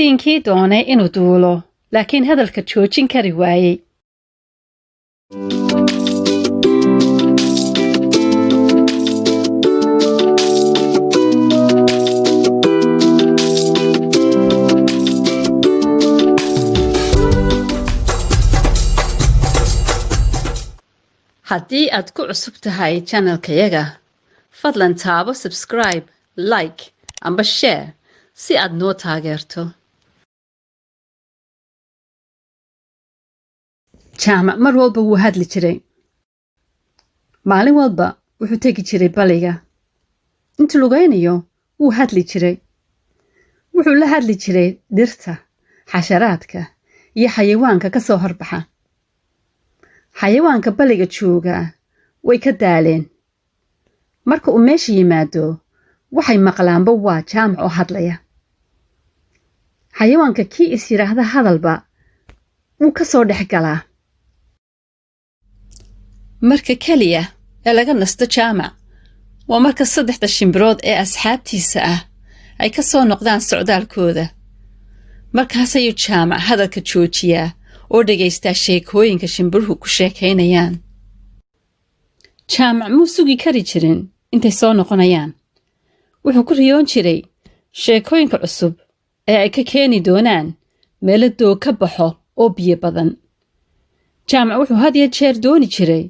diinkii doonay inuu duulo laakiin hadalka joojin kari waayey. haddii aad ku cusub tahay channelkayaga fadlan taabo subscribe, like amba share si aad noo taageerto. jaamac mar walba wuu hadli jiray. maalin walba wuxuu tegi jiray baliga. inta lugaynayo wuu hadli jiray. wuxuu la hadli jiray dhirta, xasharaadka iyo xayawaanka ka soo horbaxa. xayawaanka baliga jooga way ka daaleen. marka uu meesha yimaado waxay maqlaanba waa jaamac oo hadlaya. xayawaanka kii is yidhaahda hadalba wuu ka soo dhex galaa. marka keliya ee laga nasto jaamac waa marka 3 shimbirood ee asxaabtiisa ah ay ka soo noqdaan socdaalkooda. markaas ayuu jaamac hadalka joojiyaa oo dhegaystaa sheekooyinka shimbiruhu ku sheekaynayaan. jaamac muu sugi kari jirin intay soo noqonayaan. wuxuu ku riyoon jiray sheekooyinka cusub ee ay ka keeni doonaan meelo doog ka baxo oo biyo badan. jaamac wuxuu had iyo jeer dooni jiray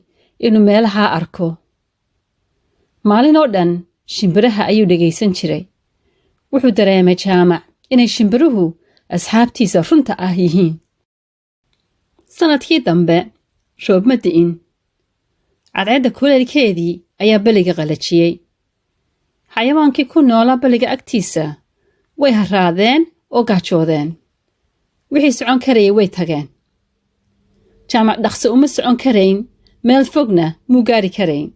inuu meelahaa arko. maalin oo dhan shimbiraha ayuu dhegaysan jiray. wuxuu dareemay jaamac inay shimbiruhu asxaabtiisa runta ah yihiin. sanadkii dambe roob ma di'in. cadceedda kuleelkeedii ayaa baliga qalajiyey. xayawaankii ku noolaa baliga agtiisa way haraadeen oo gaajoodeen. wixii socon karayay way tageen. jaamac dhaqso uma socon karayn, meel fogna muu gaari karayn.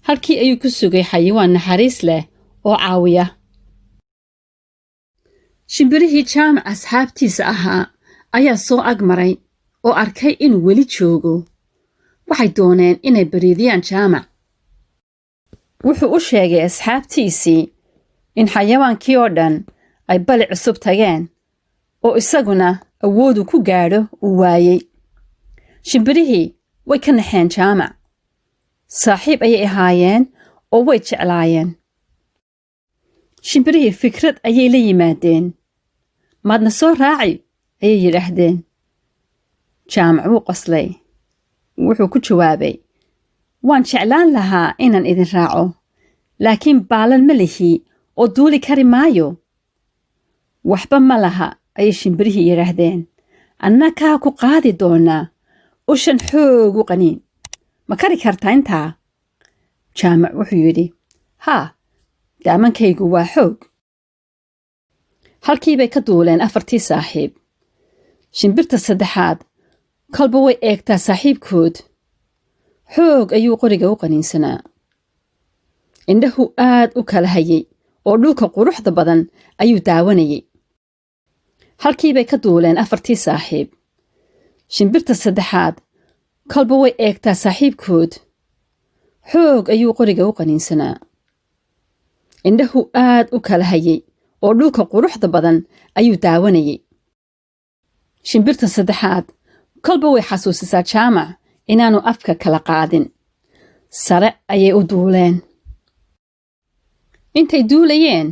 halkii ayuu ku sugay xayawaan naxariis leh oo caawiya. shimbirihii jaamac asxaabtiisa ahaa ayaa soo ag maray oo arkay inuu weli joogo. waxay dooneen inay bariidiyaan jaamac. wuxuu u sheegay asxaabtiisii in xayawaankii oo dhan ay bali cusub tageen oo isaguna awoodu ku gaadho uu waayey. shimbirihii way ka naxeen jaamac. saaxiib ayay ahaayeen oo way jeclaayeen. shimbirihii fikrad ayay la yimaadeen. maadna soo raaci ayay yidhaahdeen. jaamac wuu qoslay. wuxuu ku jawaabay, waan jeclaan lahaa inaan idin raaco, laakiin baalan ma lihi oo duuli kari maayo. waxba ma laha ayay shimbirihii yidhaahdeen. annakaa ku qaadi doonaa. ushan xoogu qaniin. ma kari kartaa intaa? jaamac wuxuu yidhi, haa, daamankaygu waa xoog. halkii bay ka duuleen 4 saaxiib. shimbirta saddexaad kolba way eegtaa saaxiibkood. xoog ayuu qoriga u qaniinsanaa. indhahu aad u kala hayay oo dhulka quruxda badan ayuu daawanayay. halkii bay ka duuleen 4 saaxiib. shimbirta saddexaad kolba way eegtaa saaxiibkood. xoog ayuu qoriga u qaniinsanaa. indhahu aad u kala hayay oo dhulka quruxda badan ayuu daawanayay. shimbirta saddexaad kolba way xasuusisaa jaamac inaanu afka kala qaadin. sare ayay u duuleen. intay duulayeen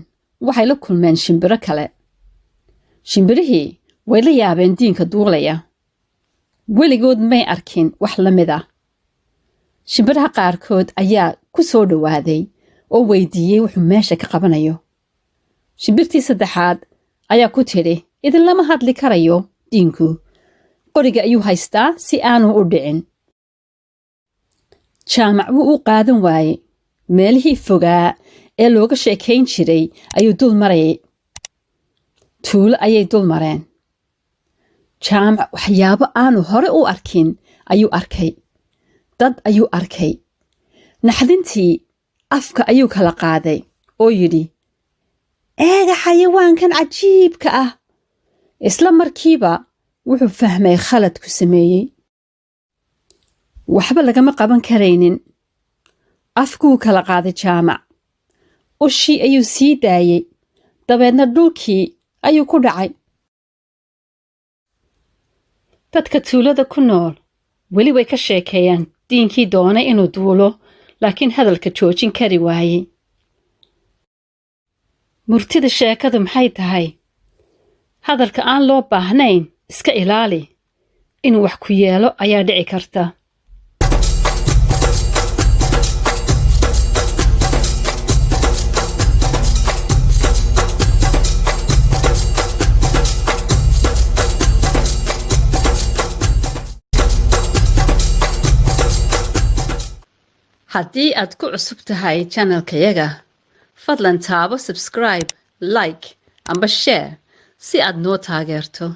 waxay la kulmeen shimbiro kale. shimbirihii way la yaabeen diinka duulaya. weligood may arkin wax la mid ah. shimbiraha qaarkood ayaa ku soo dhowaaday oo weydiiyey wuxuu meesha ka qabanayo. shimbirtii saddexaad ayaa ku tidhi, idinlama hadli karayo diinku. qoriga ayuu haystaa si aanu u dhicin. jaamac wuu u qaadan waayey. meelihii fogaa ee looga sheekayn jiray ayuu dul marayay. tuulo ayay dul mareen. jaamac waxyaabo aanu hore u arkin ayuu arkay. dad ayuu arkay. naxdintii afka ayuu kala qaaday oo yidhi, eega xayawaankan cajiibka ah. isla markiiba wuxuu fahmay khaladku sameeyey. waxba lagama qaban karaynin. afkuu kala qaaday jaamac. ushii ayuu sii daayey. dabeedna dhulkii ayuu ku dhacay. dadka tuulada ku nool weli way ka sheekeeyaan diinkii doonay inuu duulo laakiin hadalka joojin kari waayey. murtida sheekadu maxay tahay? hadalka aan loo baahnayn iska ilaali, inuu wax ku yeelo ayaa dhici karta. haddii aad ku cusub tahay channelkayaga, fadlan taabo subscribe, like amba share si aad noo taageerto.